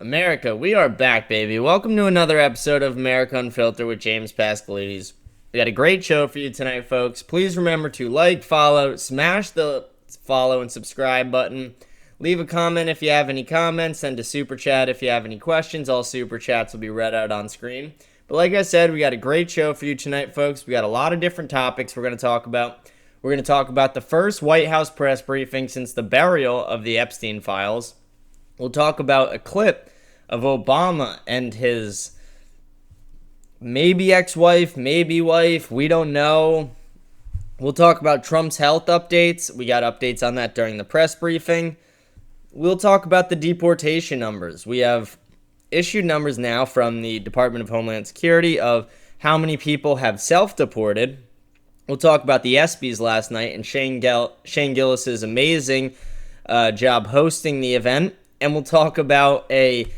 America, we are back, baby. Welcome to another episode of America Unfiltered with James Pascalides. We got a great show for you tonight, folks. Please remember to like, follow, smash the follow and subscribe button. Leave a comment if you have any comments. Send a super chat if you have any questions. All super chats will be read out on screen. But like I said, we got a great show for you tonight, folks. We got a lot of different topics we're going to talk about. We're going to talk about the first White House press briefing since the burial of the Epstein files. We'll talk about a clip of Obama and his maybe ex-wife, maybe wife, we don't know. We'll talk about Trump's health updates. We got updates on that during the press briefing. We'll talk about the deportation numbers. We have issued numbers now from the Department of Homeland Security of how many people have self-deported. We'll talk about the ESPYs last night and Shane Gillis' amazing job hosting the event. And we'll talk about a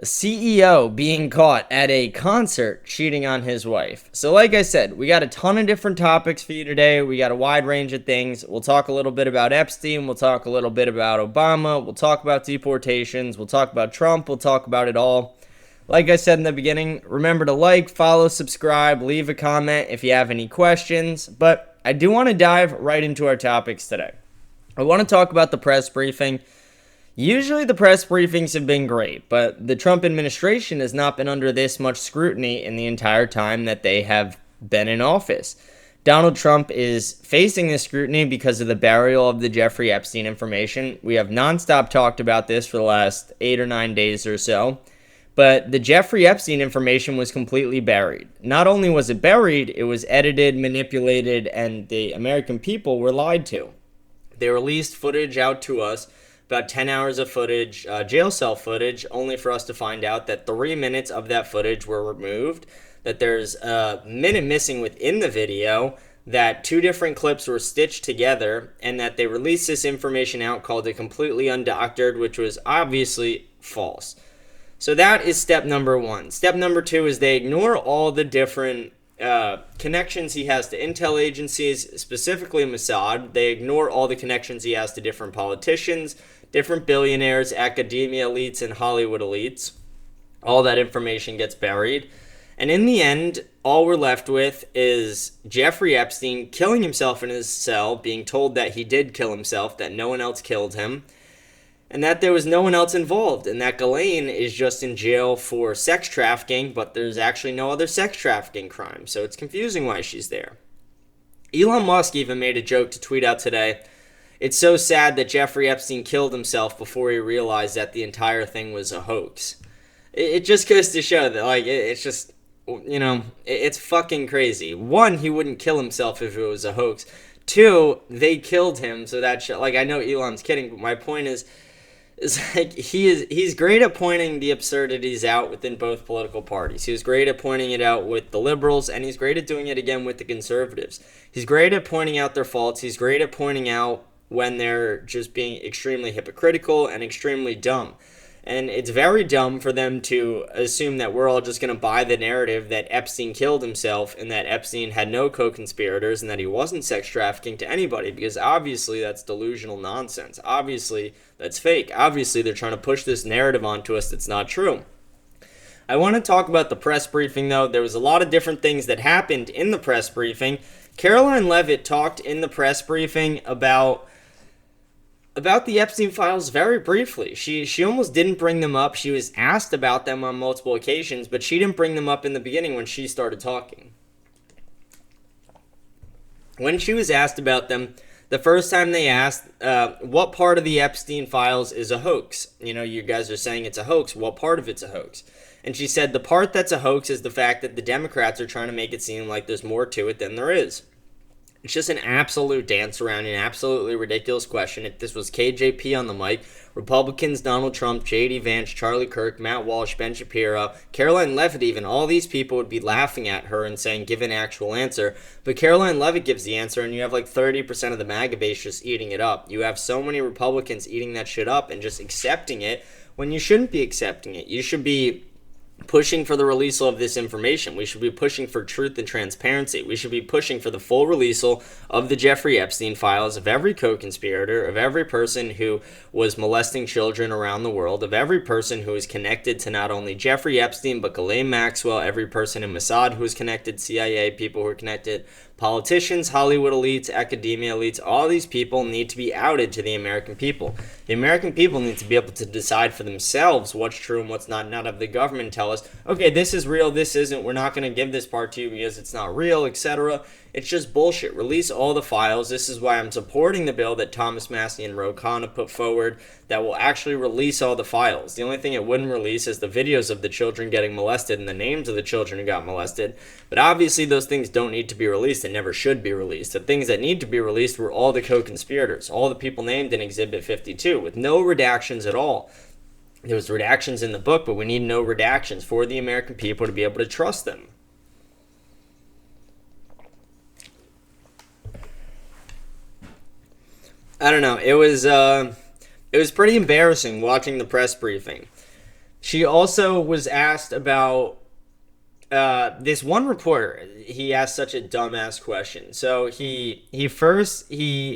CEO being caught at a concert cheating on his wife. So like I said, we got a ton of different topics for you today. We got a wide range of things. We'll talk a little bit about Epstein. We'll talk a little bit about Obama. We'll talk about deportations. We'll talk about Trump. We'll talk about it all. Like I said in the beginning, remember to like, follow, subscribe, leave a comment if you have any questions. But I do want to dive right into our topics today. I want to talk about the press briefing. Usually the press briefings have been great, but the Trump administration has not been under this much scrutiny in the entire time that they have been in office. Donald Trump is facing this scrutiny because of the burial of the Jeffrey Epstein information. We have nonstop talked about this for the last 8 or 9 days or so, but the Jeffrey Epstein information was completely buried. Not only was it buried, it was edited, manipulated, and the American people were lied to. They released footage out to us, about 10 hours of footage, jail cell footage, only for us to find out that 3 minutes of that footage were removed, that there's a minute missing within the video, that 2 different clips were stitched together, and that they released this information out, called it completely undoctored, which was obviously false. So that is step number 1. Step number 2 is they ignore all the different connections he has to intel agencies, specifically Mossad. They ignore all the connections he has to different politicians, different billionaires, academia elites, and Hollywood elites. All that information gets buried. And in the end, all we're left with is Jeffrey Epstein killing himself in his cell, being told that he did kill himself, that no one else killed him, and that there was no one else involved, and that Ghislaine is just in jail for sex trafficking, but there's actually no other sex trafficking crime, so it's confusing why she's there. Elon Musk even made a joke to tweet out today, "It's so sad that Jeffrey Epstein killed himself before he realized that the entire thing was a hoax." It just goes to show that, like, it's just, you know, it's fucking crazy. 1, he wouldn't kill himself if it was a hoax. 2, they killed him, so that like, I know Elon's kidding, but my point is like he's great at pointing the absurdities out within both political parties. He was great at pointing it out with the liberals, and he's great at doing it again with the conservatives. He's great at pointing out their faults. He's great at pointing out when they're just being extremely hypocritical and extremely dumb. And it's very dumb for them to assume that we're all just going to buy the narrative that Epstein killed himself and that Epstein had no co-conspirators and that he wasn't sex trafficking to anybody, because obviously that's delusional nonsense. Obviously that's fake. Obviously they're trying to push this narrative onto us that's not true. I want to talk about the press briefing, though. There was a lot of different things that happened in the press briefing. Caroline Levitt talked in the press briefing about the Epstein files very briefly. She almost didn't bring them up. She was asked about them on multiple occasions, but she didn't bring them up in the beginning when she started talking. When she was asked about them, the first time they asked, what part of the Epstein files is a hoax? You know, you guys are saying it's a hoax. What part of it's a hoax? And she said the part that's a hoax is the fact that the Democrats are trying to make it seem like there's more to it than there is. It's just an absolute dance around, an absolutely ridiculous question. If this was KJP on the mic, Republicans, Donald Trump, J.D. Vance, Charlie Kirk, Matt Walsh, Ben Shapiro, Caroline Levitt even, all these people would be laughing at her and saying, give an actual answer. But Caroline Levitt gives the answer, and you have like 30% of the MAGA base just eating it up. You have so many Republicans eating that shit up and just accepting it when you shouldn't be accepting it. You should be pushing for the release of this information. We should be pushing for truth and transparency. We should be pushing for the full release of the Jeffrey Epstein files, of every co-conspirator, of every person who was molesting children around the world, of every person who is connected to not only Jeffrey Epstein, but Ghislaine Maxwell, every person in Mossad who is connected, CIA people who are connected, politicians, Hollywood elites, academia elites. All these people need to be outed to the American people. The American people need to be able to decide for themselves what's true and what's not have the government tell us, okay, this is real, this isn't, we're not going to give this part to you because it's not real, etc. It's just bullshit. Release all the files. This is why I'm supporting the bill that Thomas Massie and Ro Khanna put forward that will actually release all the files. The only thing it wouldn't release is the videos of the children getting molested and the names of the children who got molested. But obviously those things don't need to be released and never should be released. The things that need to be released were all the co-conspirators, all the people named in Exhibit 52, with no redactions at all. There was redactions in the book, but we need no redactions for the American people to be able to trust them. I don't know. It was pretty embarrassing watching the press briefing. She also was asked about this one reporter. He asked such a dumbass question. So he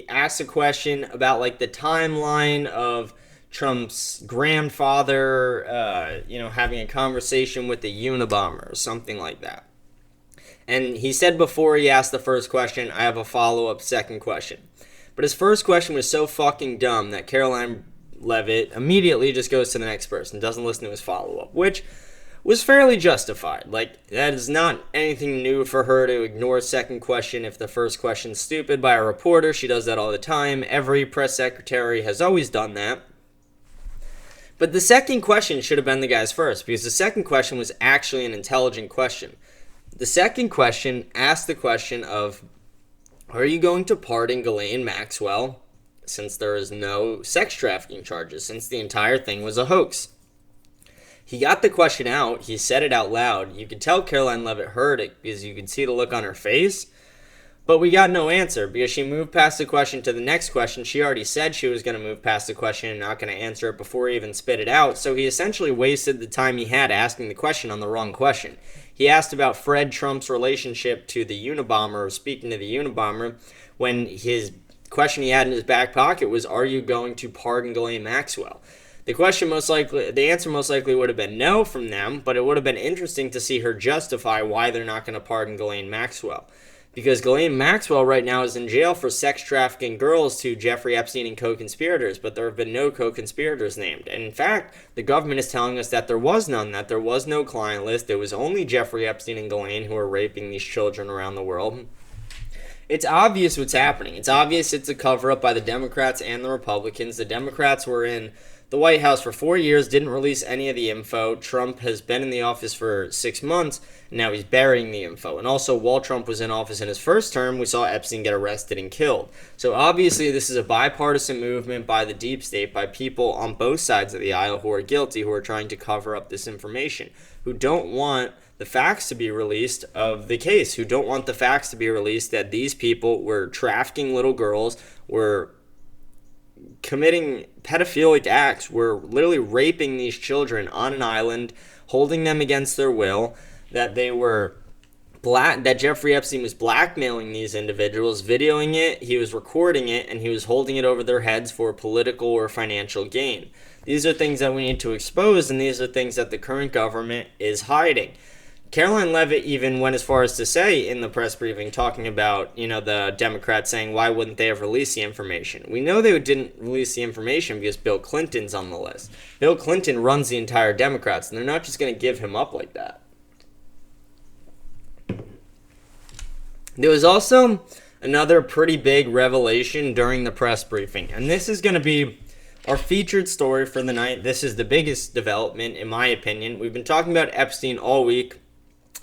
asked a question about like the timeline of Trump's grandfather, having a conversation with the Unabomber or something like that. And he said before he asked the first question, I have a follow-up second question. But his first question was so fucking dumb that Caroline Levitt immediately just goes to the next person, doesn't listen to his follow-up, which was fairly justified. Like, that is not anything new for her to ignore a second question if the first question's stupid by a reporter. She does that all the time. Every press secretary has always done that. But the second question should have been the guy's first, because the second question was actually an intelligent question. The second question asked the question of, are you going to pardon Ghislaine Maxwell since there is no sex trafficking charges, since the entire thing was a hoax? He got the question out. He said it out loud. You could tell Caroline Levitt heard it because you could see the look on her face. But we got no answer because she moved past the question to the next question. She already said she was going to move past the question and not going to answer it before he even spit it out. So he essentially wasted the time he had asking the question on the wrong question. He asked about Fred Trump's relationship to the Unabomber, or speaking to the Unabomber, when his question he had in his back pocket was, are you going to pardon Ghislaine Maxwell? The answer most likely would have been no from them, but it would have been interesting to see her justify why they're not going to pardon Ghislaine Maxwell. Because Ghislaine Maxwell right now is in jail for sex trafficking girls to Jeffrey Epstein and co-conspirators, but there have been no co-conspirators named. And in fact, the government is telling us that there was none, that there was no client list. It was only Jeffrey Epstein and Ghislaine who are raping these children around the world. It's obvious what's happening. It's obvious it's a cover-up by the Democrats and the Republicans. The Democrats were in the White House for 4 years, didn't release any of the info. Trump has been in the office for 6 months, and now he's burying the info. And also, while Trump was in office in his first term, we saw Epstein get arrested and killed. So obviously, this is a bipartisan movement by the deep state, by people on both sides of the aisle who are guilty, who are trying to cover up this information, who don't want the facts to be released of the case, who don't want the facts to be released that these people were trafficking little girls, were committing pedophilic acts, were literally raping these children on an island, holding them against their will, that that Jeffrey Epstein was blackmailing these individuals, videoing it, he was recording it, and he was holding it over their heads for political or financial gain. These are things that we need to expose, and these are things that the current government is hiding. Caroline Levitt even went as far as to say in the press briefing, talking about, the Democrats saying, why wouldn't they have released the information? We know they didn't release the information because Bill Clinton's on the list. Bill Clinton runs the entire Democrats, and they're not just going to give him up like that. There was also another pretty big revelation during the press briefing, and this is going to be our featured story for the night. This is the biggest development, in my opinion. We've been talking about Epstein all week,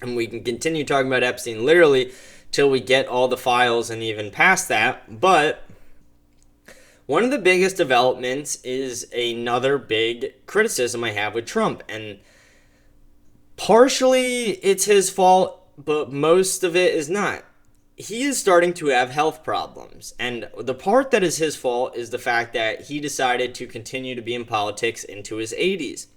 and we can continue talking about Epstein literally till we get all the files and even past that. But one of the biggest developments is another big criticism I have with Trump. And partially it's his fault, but most of it is not. He is starting to have health problems. And the part that is his fault is the fact that he decided to continue to be in politics into his 80s.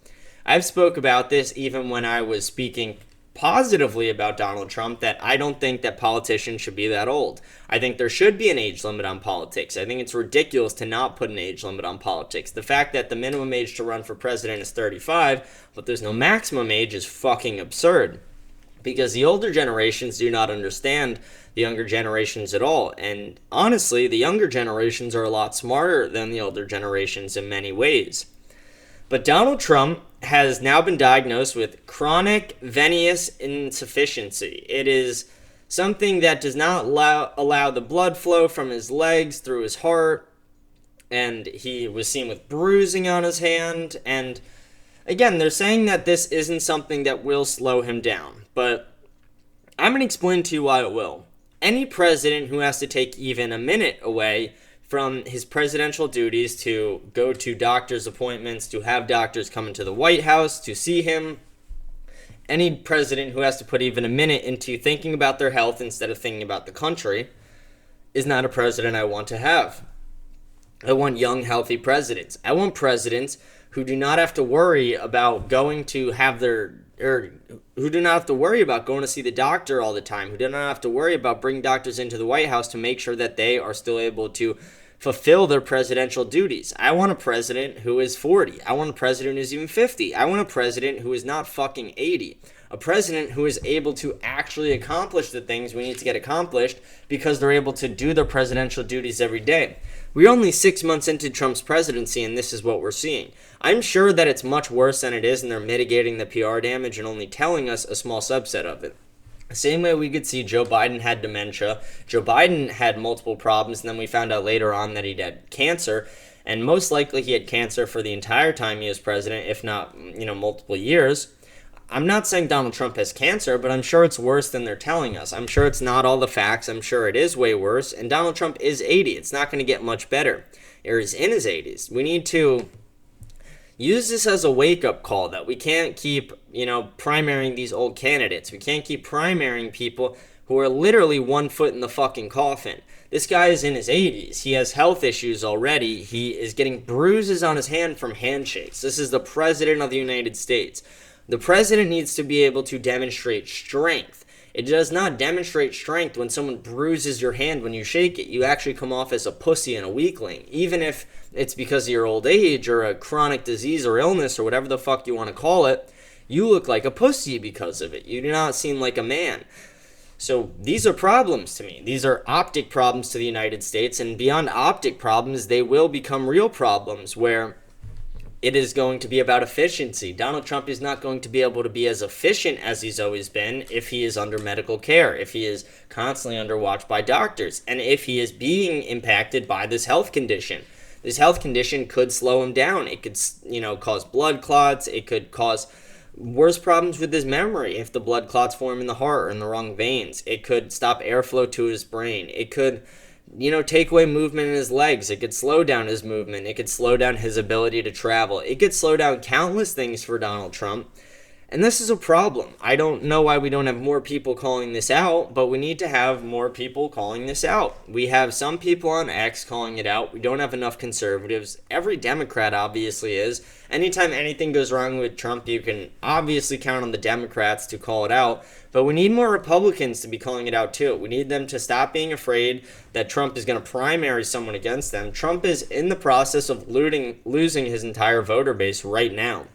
I've spoke about this even when I was speaking positively about Donald Trump, that I don't think that politicians should be that old. I think there should be an age limit on politics. I think it's ridiculous to not put an age limit on politics. The fact that the minimum age to run for president is 35, but there's no maximum age is fucking absurd. Because the older generations do not understand the younger generations at all. And honestly, the younger generations are a lot smarter than the older generations in many ways. But Donald Trump has now been diagnosed with chronic venous insufficiency. It is something that does not allow the blood flow from his legs through his heart. And he was seen with bruising on his hand. And again, they're saying that this isn't something that will slow him down. But I'm going to explain to you why it will. Any president who has to take even a minute away from his presidential duties to go to doctor's appointments, to have doctors come into the White House to see him, any president who has to put even a minute into thinking about their health instead of thinking about the country is not a president I want to have. I want young, healthy presidents. I want presidents who do not have to worry about going to have who do not have to worry about going to see the doctor all the time, who do not have to worry about bringing doctors into the White House to make sure that they are still able to fulfill their presidential duties. I want a president who is 40. I want a president who's even 50. I want a president who is not fucking 80. A president who is able to actually accomplish the things we need to get accomplished because they're able to do their presidential duties every day. We're only 6 months into Trump's presidency, and this is what we're seeing. I'm sure that it's much worse than it is, and they're mitigating the PR damage and only telling us a small subset of it. The same way we could see Joe Biden had dementia. Joe Biden had multiple problems, and then we found out later on that he had cancer. And most likely he had cancer for the entire time he was president, if not, multiple years. I'm not saying Donald Trump has cancer, but I'm sure it's worse than they're telling us. I'm sure it's not all the facts. I'm sure it is way worse. And Donald Trump is 80. It's not going to get much better. Or he's in his 80s. We need to use this as a wake-up call that we can't keep, primarying these old candidates. We can't keep primarying people who are literally 1 foot in the fucking coffin. This guy is in his 80s. He has health issues already. He is getting bruises on his hand from handshakes. This is the president of the United States. The president needs to be able to demonstrate strength. It does not demonstrate strength when someone bruises your hand when you shake it. You actually come off as a pussy and a weakling, even if it's because of your old age or a chronic disease or illness or whatever the fuck you want to call it. You look like a pussy because of it. You do not seem like a man. So these are problems to me. These are optic problems to the United States, and beyond optic problems, they will become real problems where it is going to be about efficiency. Donald Trump is not going to be able to be as efficient as he's always been if he is under medical care, if he is constantly under watch by doctors, and if he is being impacted by this health condition. This health condition could slow him down. It could, cause blood clots. It could cause worse problems with his memory if the blood clots form in the heart or in the wrong veins. It could stop airflow to his brain. It could take away movement in his legs. It could slow down his movement. It could slow down his ability to travel. It could slow down countless things for Donald Trump. And this is a problem. I don't know why we don't have more people calling this out, but we need to have more people calling this out. We have some people on X calling it out. We don't have enough conservatives. Every Democrat obviously is. Anytime anything goes wrong with Trump, you can obviously count on the Democrats to call it out. But we need more Republicans to be calling it out too. We need them to stop being afraid that Trump is going to primary someone against them. Trump is in the process of losing his entire voter base right now.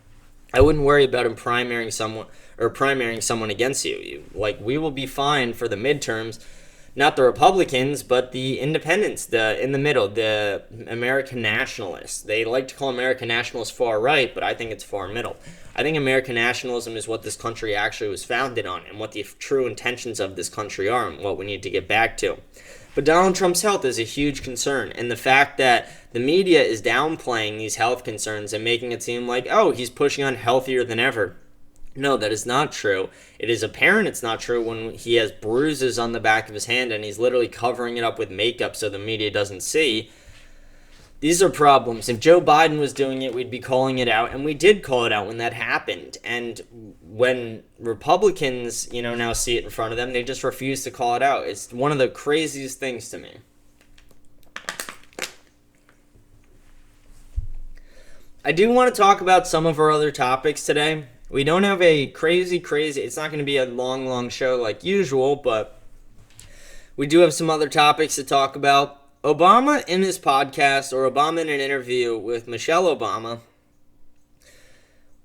I wouldn't worry about him primarying someone against you. We will be fine for the midterms. Not the Republicans, but the independents, in the middle, the American nationalists. They like to call American nationalists far right, but I think it's far middle. I think American nationalism is what this country actually was founded on and what the true intentions of this country are and what we need to get back to. But Donald Trump's health is a huge concern, and the fact that the media is downplaying these health concerns and making it seem like, oh, he's pushing on healthier than ever. No, that is not true. It is apparent it's not true when he has bruises on the back of his hand and he's literally covering it up with makeup so the media doesn't see. These are problems. If Joe Biden was doing it, we'd be calling it out, and we did call it out when that happened. And when Republicans, now see it in front of them, they just refuse to call it out. It's one of the craziest things to me. I do want to talk about some of our other topics today. We don't have a crazy, it's not going to be a long show like usual, but we do have some other topics to talk about. Obama in his podcast, or Obama in an interview with Michelle Obama,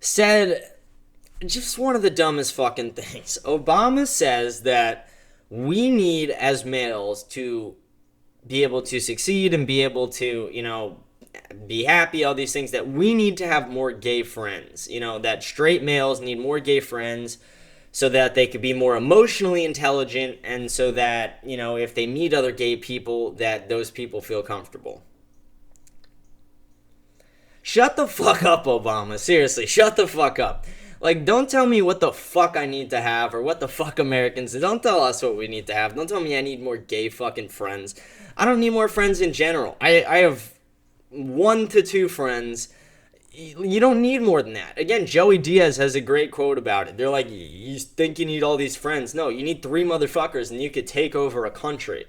said just one of the dumbest fucking things. Obama says that we need, as males, to be able to succeed and be able to, be happy, all these things, that we need to have more gay friends. That straight males need more gay friends so that they could be more emotionally intelligent, and so that, if they meet other gay people, that those people feel comfortable. Shut the fuck up, Obama. Seriously, shut the fuck up. Like, don't tell me what the fuck I need to have, or what the fuck Americans... Don't tell us what we need to have. Don't tell me I need more gay fucking friends. I don't need more friends in general. I have 1 to 2 friends. You don't need more than that. Again, Joey Diaz has a great quote about it. They're like, you think you need all these friends. No, you need 3 motherfuckers, and you could take over a country.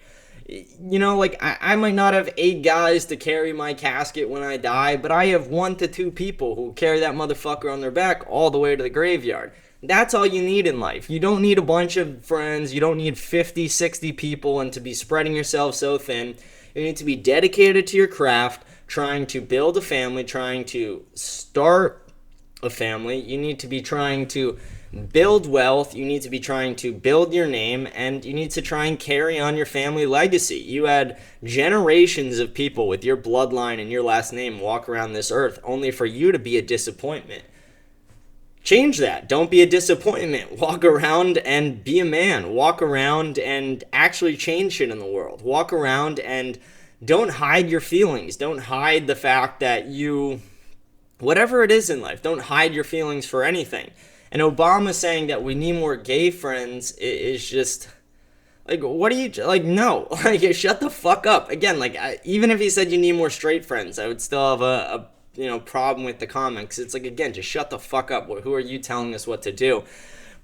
I might not have 8 guys to carry my casket when I die, but I have 1 to 2 people who carry that motherfucker on their back all the way to the graveyard. That's all you need in life. You don't need a bunch of friends. You don't need 50, 60 people and to be spreading yourself so thin. You need to be dedicated to your craft, trying to build a family, trying to start a family. You need to be trying to build wealth. You need to be trying to build your name, and you need to try and carry on your family legacy. You had generations of people with your bloodline and your last name walk around this earth only for you to be a disappointment. Change that. Don't be a disappointment. Walk around and be a man. Walk around and actually change shit in the world. Walk around and don't hide your feelings. Don't hide the fact that whatever it is in life, don't hide your feelings for anything. And Obama saying that we need more gay friends is just, like, what are you, like, no. Like, shut the fuck up. Again, even if he said you need more straight friends, I would still have a problem with the comments. It's like, again, just shut the fuck up. Who are you telling us what to do?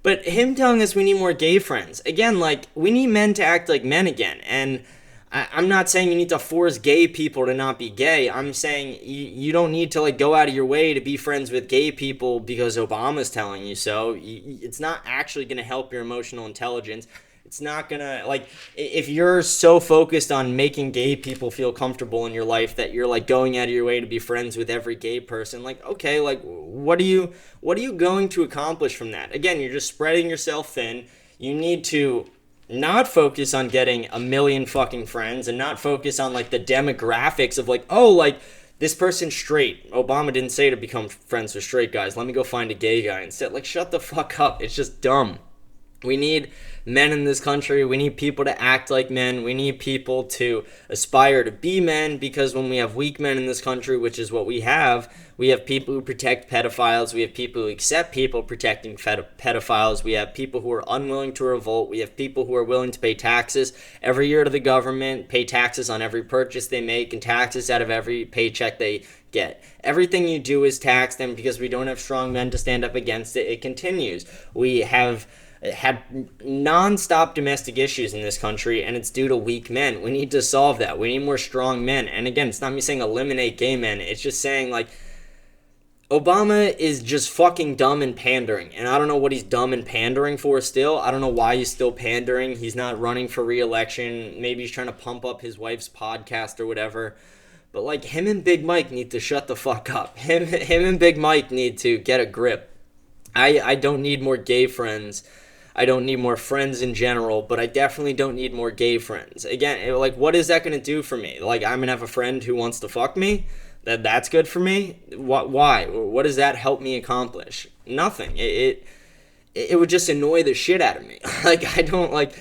But him telling us we need more gay friends, again, we need men to act like men again. And I'm not saying you need to force gay people to not be gay. I'm saying you don't need to go out of your way to be friends with gay people because Obama's telling you so. It's not actually going to help your emotional intelligence. It's not going to, if you're so focused on making gay people feel comfortable in your life that you're going out of your way to be friends with every gay person, okay, what are you going to accomplish from that? Again, you're just spreading yourself thin. You need to not focus on getting a million fucking friends, and not focus on the demographics of this person's straight. Obama didn't say to become friends with straight guys. Let me go find a gay guy instead. Shut the fuck up. It's just dumb. We need men in this country. We need people to act like men. We need people to aspire to be men, because when we have weak men in this country, which is what we have people who protect pedophiles. We have people who accept people protecting pedophiles. We have people who are unwilling to revolt. We have people who are willing to pay taxes every year to the government, pay taxes on every purchase they make, and taxes out of every paycheck they get. Everything you do is taxed, and because we don't have strong men to stand up against it, it continues. We have had non-stop domestic issues in this country, and it's due to weak men. We need to solve that. We need more strong men. And again, it's not me saying eliminate gay men. It's just saying, Obama is just fucking dumb and pandering. And I don't know what he's dumb and pandering for still. I don't know why he's still pandering. He's not running for re-election. Maybe he's trying to pump up his wife's podcast or whatever. But, him and Big Mike need to shut the fuck up. Him and Big Mike need to get a grip. I don't need more gay friends. I don't need more friends in general, but I definitely don't need more gay friends. Again, what is that going to do for me? I'm going to have a friend who wants to fuck me? That's good for me? Why? What does that help me accomplish? Nothing. It would just annoy the shit out of me. I don't,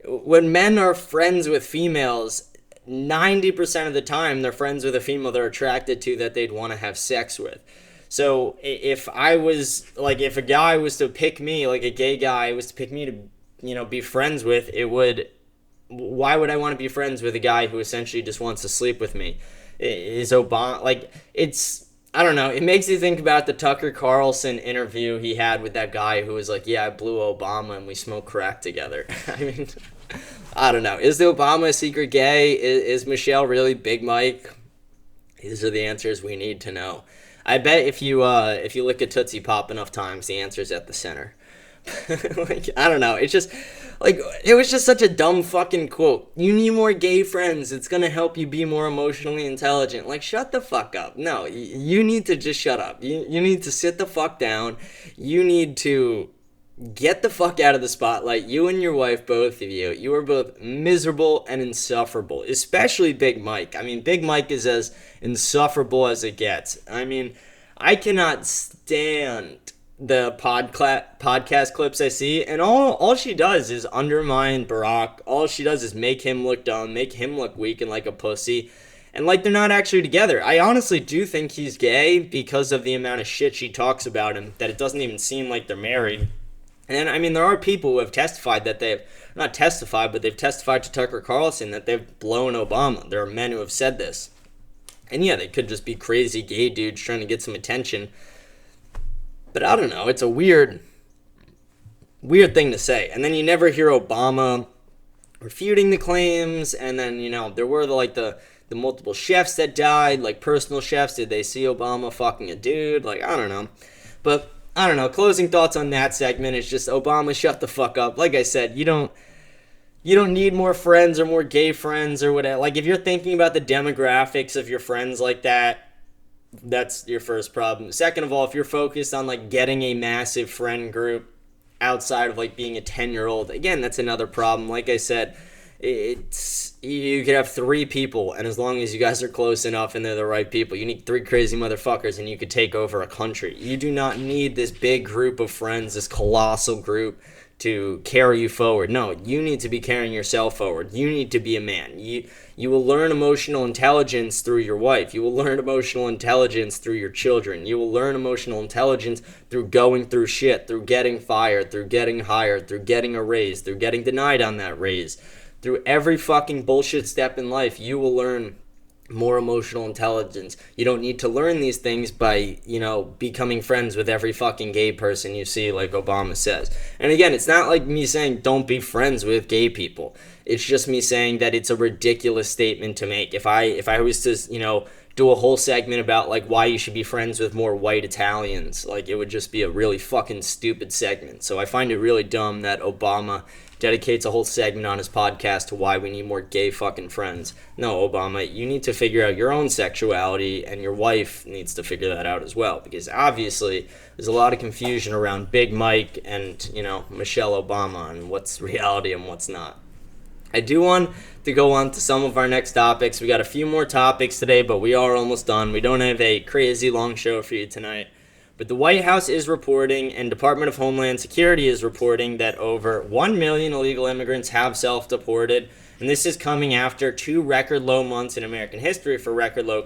when men are friends with females, 90% of the time they're friends with a female they're attracted to that they'd want to have sex with. So if if a guy was to pick me, a gay guy was to pick me to, be friends with, why would I want to be friends with a guy who essentially just wants to sleep with me? Is Obama, I don't know, it makes you think about the Tucker Carlson interview he had with that guy who was I blew Obama and we smoked crack together. I mean, I don't know. Is Obama a secret gay? Is Michelle really Big Mike? These are the answers we need to know. I bet if you lick a Tootsie Pop enough times, the answer's at the center. Like, I don't know. It's just like it was just such a dumb fucking quote. You need more gay friends. It's gonna help you be more emotionally intelligent. Like, shut the fuck up. No, you need to just shut up. You need to sit the fuck down. You need to get the fuck out of the spotlight. You and your wife, both of you. You are both miserable and insufferable. Especially Big Mike. I mean, Big Mike is as insufferable as it gets. I mean, I cannot stand the podcast clips I see, and all she does is undermine Barack. All she does is make him look dumb, make him look weak and like a pussy, and like they're not actually together. I honestly do think he's gay because of the amount of shit she talks about him, that it doesn't even seem like they're married. And I mean, there are people who have testified that they've not testified, but they've testified to Tucker Carlson that they've blown Obama. There are men who have said this. And yeah, they could just be crazy gay dudes trying to get some attention. But I don't know, it's a weird thing to say. And then you never hear Obama refuting the claims, and then, you know, there were the multiple chefs that died, like personal chefs. Did they see Obama fucking a dude? Like, I don't know. But I don't know, closing thoughts on that segment is just Obama, shut the fuck up. Like I said, you don't need more friends or more gay friends or whatever. Like, if you're thinking about the demographics of your friends like that, that's your first problem. Second of all, if you're focused on like getting a massive friend group outside of like being a 10-year-old, again, that's another problem. Like I said, it's you could have 3 people, and as long as you guys are close enough and they're the right people, you need 3 crazy motherfuckers and you could take over a country. You do not need this big group of friends, this colossal group, to carry you forward. No, you need to be carrying yourself forward. You need to be a man. You will learn emotional intelligence through your wife. You will learn emotional intelligence through your children. You will learn emotional intelligence through going through shit, through getting fired, through getting hired, through getting a raise, through getting denied on that raise. Through every fucking bullshit step in life, you will learn more emotional intelligence. You don't need to learn these things by, becoming friends with every fucking gay person you see, like Obama says. And again, it's not like me saying don't be friends with gay people. It's just me saying that it's a ridiculous statement to make. If I was to, do a whole segment about like why you should be friends with more white Italians, like it would just be a really fucking stupid segment. So I find it really dumb that Obama dedicates a whole segment on his podcast to why we need more gay fucking friends. No, Obama, you need to figure out your own sexuality, and your wife needs to figure that out as well, because obviously there's a lot of confusion around Big Mike and, Michelle Obama and what's reality and what's not. I do want to go on to some of our next topics. We got a few more topics today, but we are almost done. We don't have a crazy long show for you tonight. But the White House is reporting, and Department of Homeland Security is reporting, that over 1 million illegal immigrants have self-deported. And this is coming after 2 record low months in American history for record low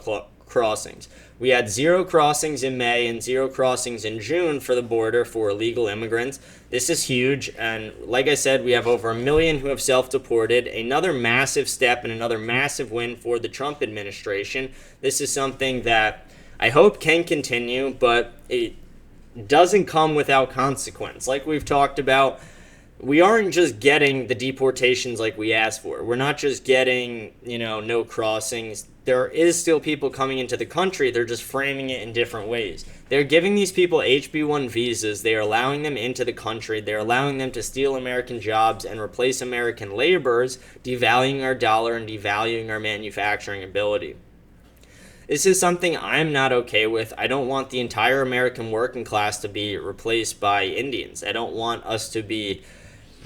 crossings. We had 0 crossings in May and 0 crossings in June for the border for illegal immigrants. This is huge, and like I said, we have over 1 million who have self-deported. Another massive step and another massive win for the Trump administration. This is something that I hope can continue, but it doesn't come without consequence. Like we've talked about, we aren't just getting the deportations like we asked for. We're not just getting, no crossings. There is still people coming into the country. They're just framing it in different ways. They're giving these people HB1 visas. They're allowing them into the country. They're allowing them to steal American jobs and replace American laborers, devaluing our dollar and devaluing our manufacturing ability. This is something I'm not okay with. I don't want the entire American working class to be replaced by Indians. I don't want us to be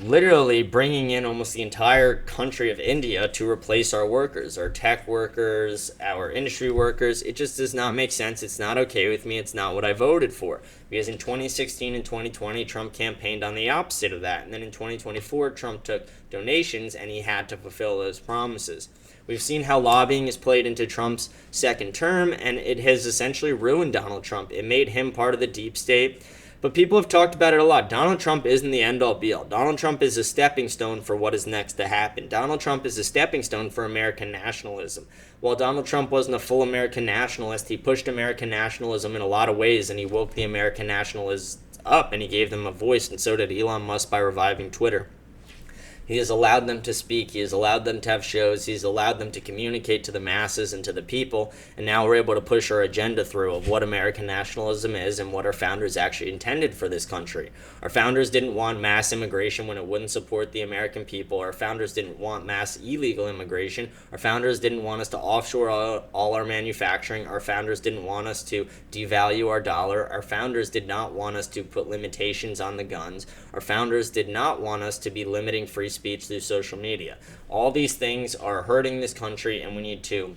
literally bringing in almost the entire country of India to replace our workers, our tech workers, our industry workers. It just does not make sense. It's not okay with me. It's not what I voted for. Because in 2016 and 2020, Trump campaigned on the opposite of that. And then in 2024, Trump took donations and he had to fulfill those promises. We've seen how lobbying is played into Trump's second term, and it has essentially ruined Donald Trump. It made him part of the deep state. But people have talked about it a lot. Donald Trump isn't the end-all be-all. Donald Trump is a stepping stone for what is next to happen. Donald Trump is a stepping stone for American nationalism. While Donald Trump wasn't a full American nationalist, he pushed American nationalism in a lot of ways, and he woke the American nationalists up, and he gave them a voice, and so did Elon Musk by reviving Twitter. He has allowed them to speak. He has allowed them to have shows. He's allowed them to communicate to the masses and to the people. And now we're able to push our agenda through of what American nationalism is and what our founders actually intended for this country. Our founders didn't want mass immigration when it wouldn't support the American people. Our founders didn't want mass illegal immigration. Our founders didn't want us to offshore all our manufacturing. Our founders didn't want us to devalue our dollar. Our founders did not want us to put limitations on the guns. Our founders did not want us to be limiting free speech through social media. All these things are hurting this country, and we need to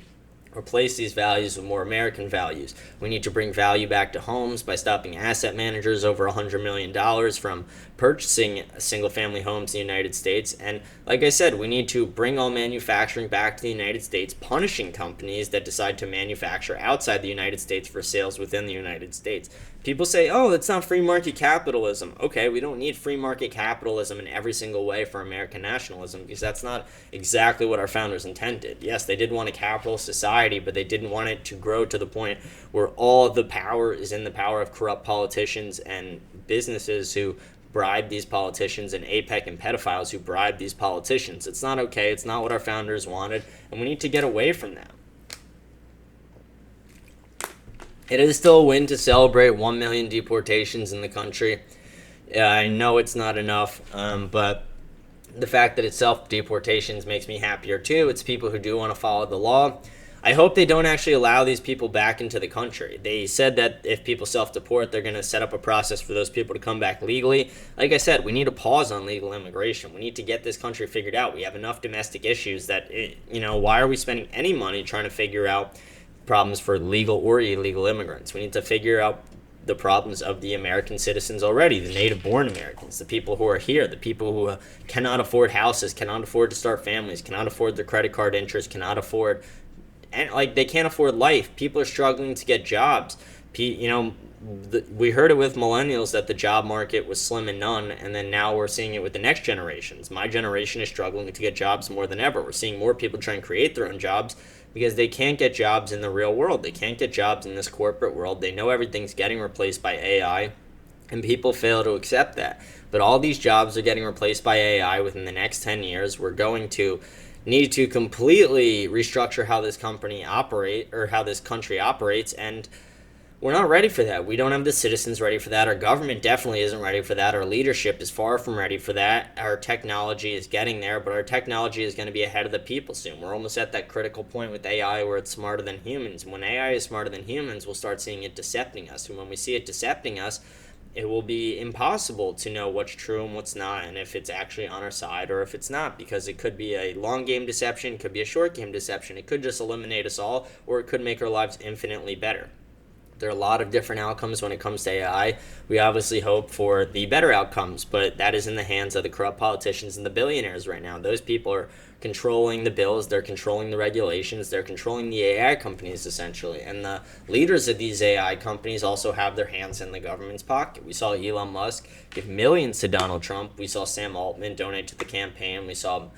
replace these values with more American values. We need to bring value back to homes by stopping asset managers over $100 million from purchasing single-family homes in the United States. And like I said, we need to bring all manufacturing back to the United States, punishing companies that decide to manufacture outside the United States for sales within the United States. People say, oh, that's not free market capitalism. Okay, we don't need free market capitalism in every single way for American nationalism, because that's not exactly what our founders intended. Yes, they did want a capitalist society, but they didn't want it to grow to the point where all of the power is in the power of corrupt politicians and businesses who bribe these politicians, and APEC and pedophiles who bribe these politicians. It's not okay. It's not what our founders wanted, and we need to get away from that. It is still a win to celebrate 1 million deportations in the country. I know it's not enough, but the fact that it's self-deportations makes me happier too. It's people who do want to follow the law. I hope they don't actually allow these people back into the country. They said that if people self-deport, they're going to set up a process for those people to come back legally. Like I said, we need a pause on legal immigration. We need to get this country figured out. We have enough domestic issues that, why are we spending any money trying to figure out problems for legal or illegal immigrants? We need to figure out the problems of the American citizens already, the native-born Americans, the people who are here, the people who cannot afford houses, cannot afford to start families, cannot afford their credit card interest, cannot afford, and they can't afford life. People are struggling to get jobs. We heard it with millennials that the job market was slim and none, and then now we're seeing it with the next generations. My generation is struggling to get jobs more than ever. We're seeing more people try and create their own jobs because they can't get jobs in the real world. They can't get jobs in this corporate world. They know everything's getting replaced by AI, and people fail to accept that. But all these jobs are getting replaced by AI within the next 10 years. We're going to need to completely restructure how this company operate, or how this country operates, and we're not ready for that. We don't have the citizens ready for that. Our government definitely isn't ready for that. Our leadership is far from ready for that. Our technology is getting there, but our technology is going to be ahead of the people soon. We're almost at that critical point with AI where it's smarter than humans. When AI is smarter than humans, we'll start seeing it decepting us. And when we see it decepting us, it will be impossible to know what's true and what's not, and if it's actually on our side or if it's not, because it could be a long game deception, it could be a short game deception, it could just eliminate us all, or it could make our lives infinitely better. There are a lot of different outcomes when it comes to AI. We obviously hope for the better outcomes, but that is in the hands of the corrupt politicians and the billionaires right now. Those people are controlling the bills, they're controlling the regulations, they're controlling the AI companies essentially. And the leaders of these AI companies also have their hands in the government's pocket. We saw Elon Musk give millions to Donald Trump. We saw Sam Altman donate to the campaign. We saw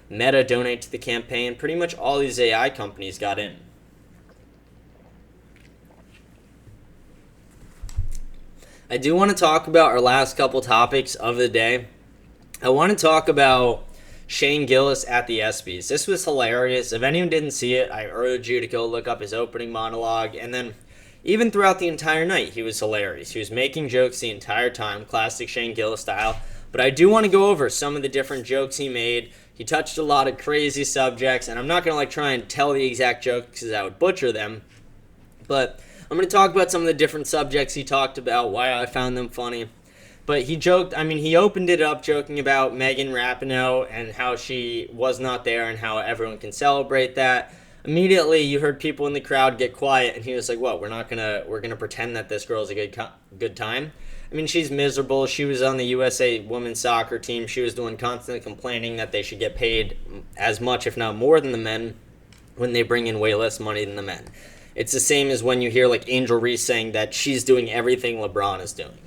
Meta donate to the campaign. Pretty much all these AI companies got in. I do want to talk about our last couple topics of the day. I want to talk about Shane Gillis at the ESPYs. This was hilarious. If anyone didn't see it, I urge you to go look up his opening monologue. And then even throughout the entire night, he was hilarious. He was making jokes the entire time, classic Shane Gillis style. But I do want to go over some of the different jokes he made. He touched a lot of crazy subjects, and I'm not going to try and tell the exact jokes because I would butcher them. But I'm going to talk about some of the different subjects he talked about, why I found them funny. But he opened it up joking about Megan Rapinoe and how she was not there and how everyone can celebrate that. Immediately, you heard people in the crowd get quiet, and he was like, "What? We're gonna pretend that this girl's a good time." I mean, she's miserable. She was on the USA women's soccer team. She was doing constantly complaining that they should get paid as much, if not more, than the men when they bring in way less money than the men. It's the same as when you hear Angel Reese saying that she's doing everything LeBron is doing.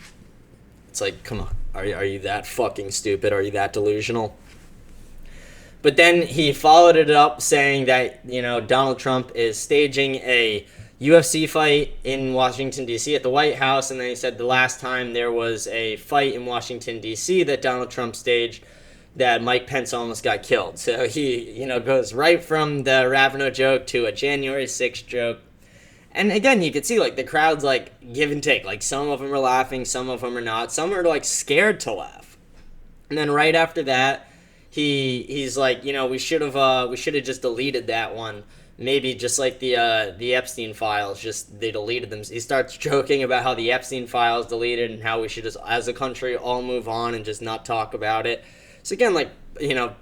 It's like, come on, are you that fucking stupid? Are you that delusional? But then he followed it up saying that, Donald Trump is staging a UFC fight in Washington, D.C. at the White House. And then he said the last time there was a fight in Washington, D.C. that Donald Trump staged, that Mike Pence almost got killed. So he, goes right from the Ravano joke to a January 6th joke. And again, you could see, like, the crowd's, like, give and take. Like, some of them are laughing, some of them are not. Some are, like, scared to laugh. And then right after that, he's like, we should have just deleted that one. Maybe just like the Epstein files, just they deleted them. He starts joking about how the Epstein files deleted and how we should just, as a country, all move on and just not talk about it. So again, like,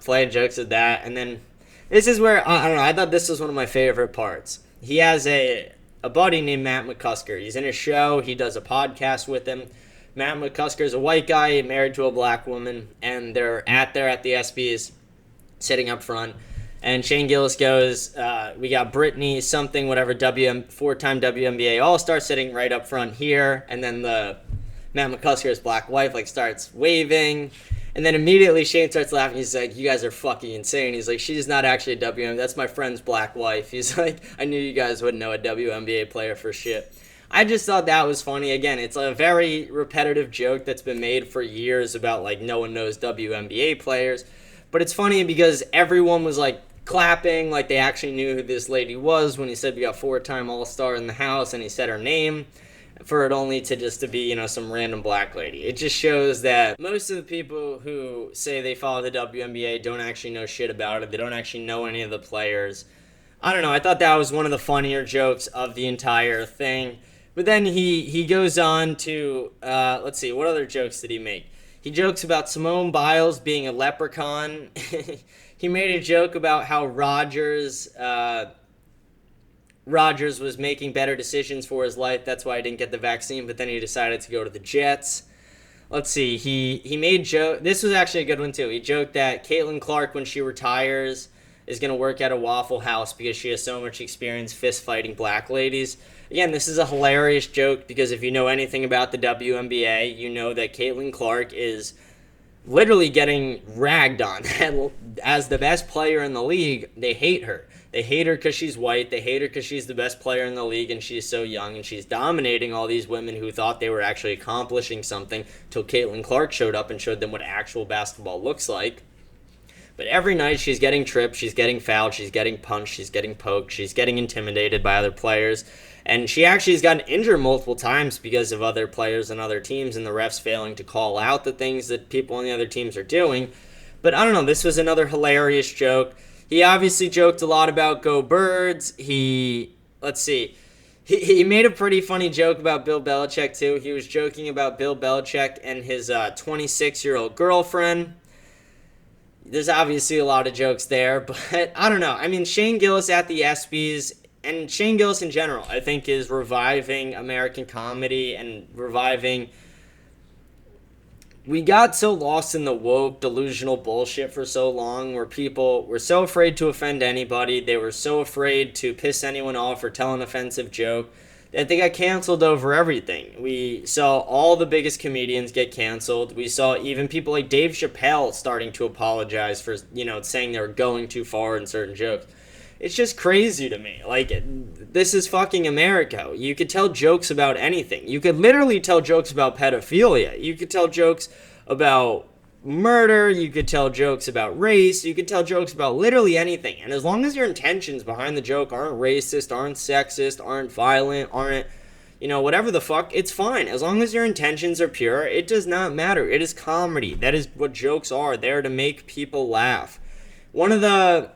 playing jokes at that. And then this is where, I don't know, I thought this was one of my favorite parts. He has a buddy named Matt McCusker. He's in a show. He does a podcast with him. Matt McCusker is a white guy married to a black woman, and they're at the ESPYs, sitting up front. And Shane Gillis goes, we got Brittany something, whatever, four-time WNBA All-Star sitting right up front here. And then the Matt McCusker's black wife, like, starts waving. And then immediately Shane starts laughing. He's like, you guys are fucking insane. He's like, she's not actually a WNBA. That's my friend's black wife. He's like, I knew you guys wouldn't know a WNBA player for shit. I just thought that was funny. Again, it's a very repetitive joke that's been made for years about, like, no one knows WNBA players. But it's funny because everyone was, like, clapping, like they actually knew who this lady was when he said we got four-time All-Star in the house, and he said her name, for it only to just to be, some random black lady. It just shows that most of the people who say they follow the WNBA don't actually know shit about it. They don't actually know any of the players. I don't know. I thought that was one of the funnier jokes of the entire thing. But then he goes on to, let's see, what other jokes did he make? He jokes about Simone Biles being a leprechaun. He made a joke about how Rodgers was making better decisions for his life. That's why he didn't get the vaccine, but then he decided to go to the Jets. Let's see. He made joke. This was actually a good one too. He joked that Caitlin Clark, when she retires, is going to work at a Waffle House because she has so much experience fist fighting black ladies. Again, this is a hilarious joke because if you know anything about the WNBA, you know that Caitlin Clark is literally getting ragged on. As the best player in the league, they hate her. They hate her because she's white. They hate her because she's the best player in the league and she's so young and she's dominating all these women who thought they were actually accomplishing something till Caitlin Clark showed up and showed them what actual basketball looks like. But every night she's getting tripped, she's getting fouled, she's getting punched, she's getting poked, she's getting intimidated by other players. And she actually has gotten injured multiple times because of other players and other teams and the refs failing to call out the things that people on the other teams are doing. But I don't know, this was another hilarious joke. He obviously joked a lot about Go Birds. He made a pretty funny joke about Bill Belichick too. He was joking about Bill Belichick and his 26-year-old girlfriend. There's obviously a lot of jokes there, but I don't know. I mean, Shane Gillis at the ESPYs, and Shane Gillis in general, I think is reviving American comedy and reviving... We got so lost in the woke, delusional bullshit for so long where people were so afraid to offend anybody. They were so afraid to piss anyone off or tell an offensive joke that they got canceled over everything. We saw all the biggest comedians get canceled. We saw even people like Dave Chappelle starting to apologize for, saying they were going too far in certain jokes. It's just crazy to me. Like, this is fucking America. You could tell jokes about anything. You could literally tell jokes about pedophilia. You could tell jokes about murder. You could tell jokes about race. You could tell jokes about literally anything. And as long as your intentions behind the joke aren't racist, aren't sexist, aren't violent, aren't, whatever the fuck, it's fine. As long as your intentions are pure, it does not matter. It is comedy. That is what jokes are. They're to make people laugh. One of the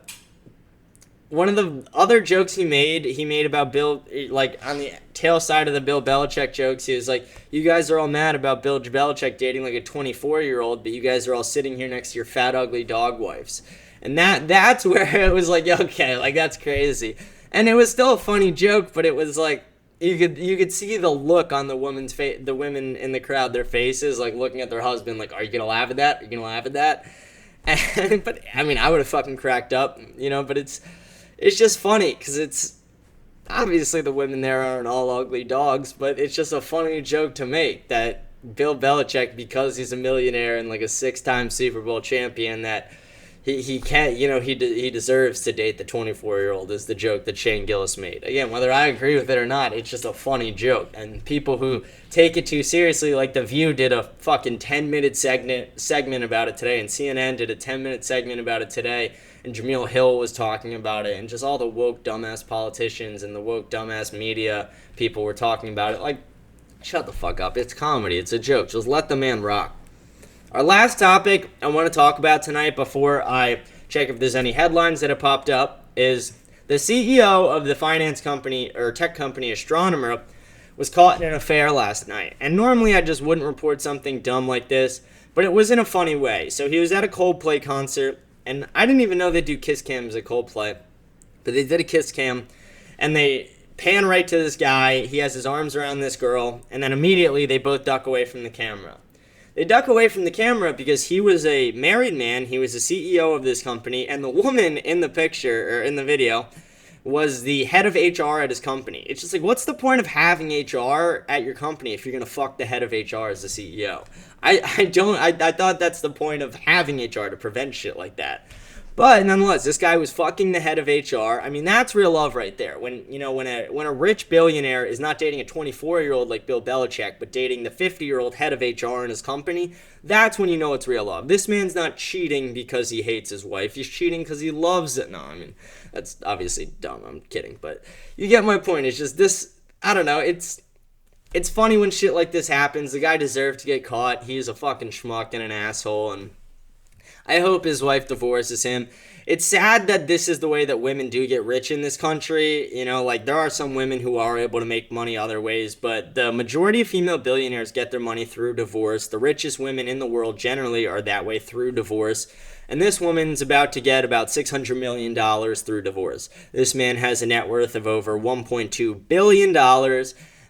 other jokes he made about Bill, like on the tail side of the Bill Belichick jokes, he was like, you guys are all mad about Bill Belichick dating like a 24-year-old, but you guys are all sitting here next to your fat, ugly dog wives. And that's where it was like, okay, like that's crazy. And it was still a funny joke, but it was like, you could see the look on the women's face, the women in the crowd, their faces, like looking at their husband, like, are you going to laugh at that? Are you going to laugh at that? And, but, I mean, I would have fucking cracked up, but it's just funny because it's obviously the women there aren't all ugly dogs, but it's just a funny joke to make that Bill Belichick, because he's a millionaire and like a 6-time Super Bowl champion, that he can't, he deserves to date the 24-year-old is the joke that Shane Gillis made. Again, whether I agree with it or not, it's just a funny joke. And people who take it too seriously, like The View did a fucking 10-minute segment about it today, and CNN did a 10-minute segment about it today, and Jameel Hill was talking about it, and just all the woke dumbass politicians and the woke dumbass media people were talking about it. Like, shut the fuck up. It's comedy. It's a joke. Just let the man rock. Our last topic I want to talk about tonight before I check if there's any headlines that have popped up is the CEO of the finance company or tech company Astronomer was caught in an affair last night. And normally I just wouldn't report something dumb like this, but it was in a funny way. So he was at a Coldplay concert, and I didn't even know they do kiss cams at Coldplay, but they did a kiss cam, and they pan right to this guy. He has his arms around this girl, and then immediately they both duck away from the camera. They duck away from the camera because he was a married man. He was the CEO of this company, and the woman in the picture, or in the video, was the head of HR at his company. It's just like, what's the point of having HR at your company if you're going to fuck the head of HR as the CEO? I thought that's the point of having HR, to prevent shit like that. But nonetheless, this guy was fucking the head of HR. I mean, that's real love right there. When a rich billionaire is not dating a 24-year-old like Bill Belichick, but dating the 50-year-old head of HR in his company, that's when you know it's real love. This man's not cheating because he hates his wife. He's cheating because he loves it. No, I mean, that's obviously dumb. I'm kidding. But you get my point. It's just this, I don't know, it's funny when shit like this happens. The guy deserved to get caught. He's a fucking schmuck and an asshole, and I hope his wife divorces him. It's sad that this is the way that women do get rich in this country. Like, there are some women who are able to make money other ways, but the majority of female billionaires get their money through divorce. The richest women in the world generally are that way through divorce. And this woman's about to get about $600 million through divorce. This man has a net worth of over $1.2 billion.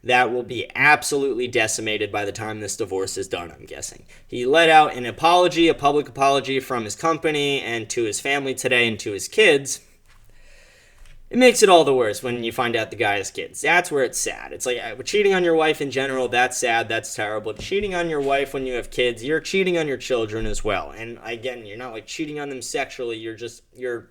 That will be absolutely decimated by the time this divorce is done, I'm guessing. He let out an apology, a public apology from his company and to his family today and to his kids. It makes it all the worse when you find out the guy has kids. That's where it's sad. It's like, cheating on your wife in general, that's sad, that's terrible. Cheating on your wife when you have kids, you're cheating on your children as well. And again, you're not like cheating on them sexually, you're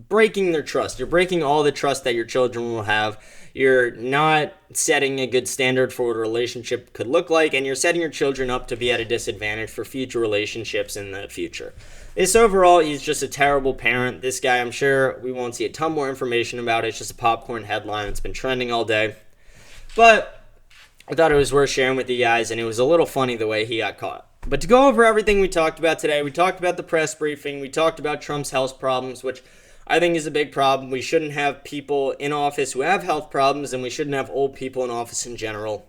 breaking their trust. You're breaking all the trust that your children will have. You're not setting a good standard for what a relationship could look like, and you're setting your children up to be at a disadvantage for future relationships in the future. This overall, he's just a terrible parent. This guy, I'm sure we won't see a ton more information about it. It's just a popcorn headline. It's been trending all day. But I thought it was worth sharing with you guys, and it was a little funny the way he got caught. But to go over everything we talked about today, we talked about the press briefing, we talked about Trump's health problems, which I think is a big problem. We shouldn't have people in office who have health problems, and we shouldn't have old people in office in general.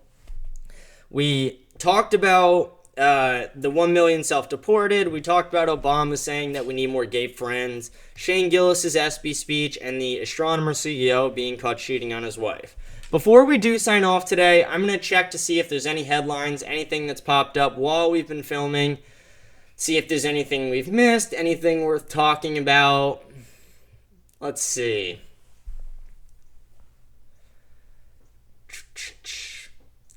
We talked about the 1 million self-deported. We talked about Obama saying that we need more gay friends, Shane Gillis' ESPY speech, and the Astronomer CEO being caught cheating on his wife. Before we do sign off today, I'm going to check to see if there's any headlines, anything that's popped up while we've been filming, see if there's anything we've missed, anything worth talking about. Let's see.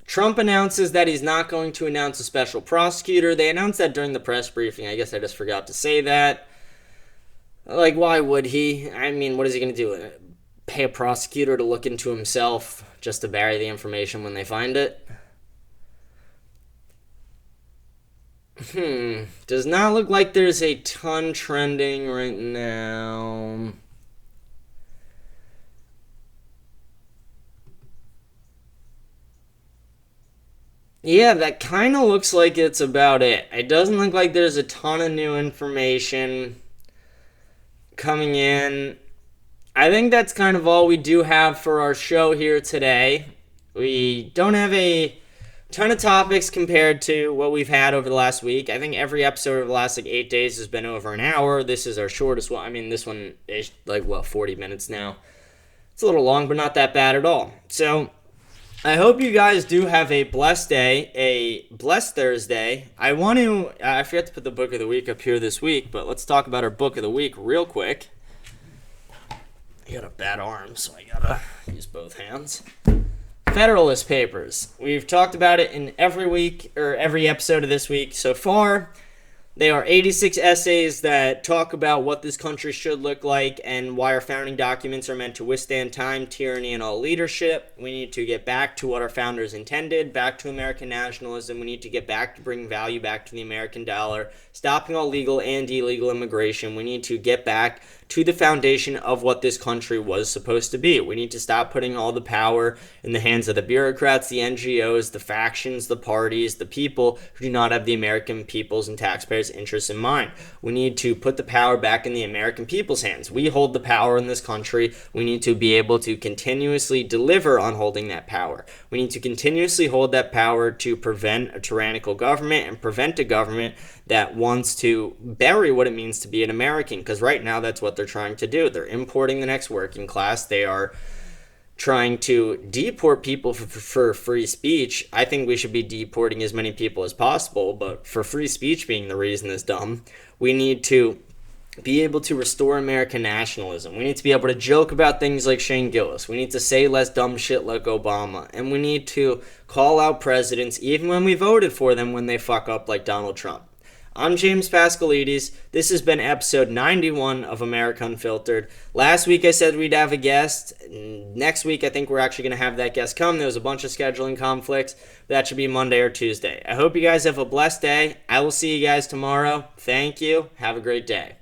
Trump announces that he's not going to announce a special prosecutor. They announced that during the press briefing. I guess I just forgot to say that. Like, why would he? I mean, what is he going to do? Pay a prosecutor to look into himself just to bury the information when they find it? Does not look like there's a ton trending right now. Yeah, that kind of looks like it's about it. It doesn't look like there's a ton of new information coming in. I think that's kind of all we do have for our show here today. We don't have a ton of topics compared to what we've had over the last week. I think every episode over the last 8 days has been over an hour. This is our shortest one. I mean, this one is 40 minutes now. It's a little long, but not that bad at all. So I hope you guys do have a blessed day, a blessed Thursday. I forgot to put the book of the week up here this week, but let's talk about our book of the week real quick. I got a bad arm, so I gotta use both hands. Federalist Papers. We've talked about it in every week, or every episode of this week so far. They are 86 essays that talk about what this country should look like and why our founding documents are meant to withstand time, tyranny, and all leadership. We need to get back to what our founders intended, back to American nationalism. We need to get back to bringing value back to the American dollar, stopping all legal and illegal immigration. We need to get back to the foundation of what this country was supposed to be. We need to stop putting all the power in the hands of the bureaucrats, the NGOs, the factions, the parties, the people who do not have the American people's and taxpayers' interests in mind. We need to put the power back in the American people's hands. We hold the power in this country. We need to be able to continuously deliver on holding that power. We need to continuously hold that power to prevent a tyrannical government and prevent a government that wants to bury what it means to be an American, because right now that's what they're trying to do. They're importing the next working class. They are trying to deport people for free speech. I think we should be deporting as many people as possible, but for free speech being the reason is dumb. We need to be able to restore American nationalism. We need to be able to joke about things like Shane Gillis. We need to say less dumb shit like Obama. And we need to call out presidents even when we voted for them when they fuck up like Donald Trump. I'm James Pascalides. This has been episode 91 of America Unfiltered. Last week I said we'd have a guest. Next week I think we're actually going to have that guest come. There was a bunch of scheduling conflicts. That should be Monday or Tuesday. I hope you guys have a blessed day. I will see you guys tomorrow. Thank you. Have a great day.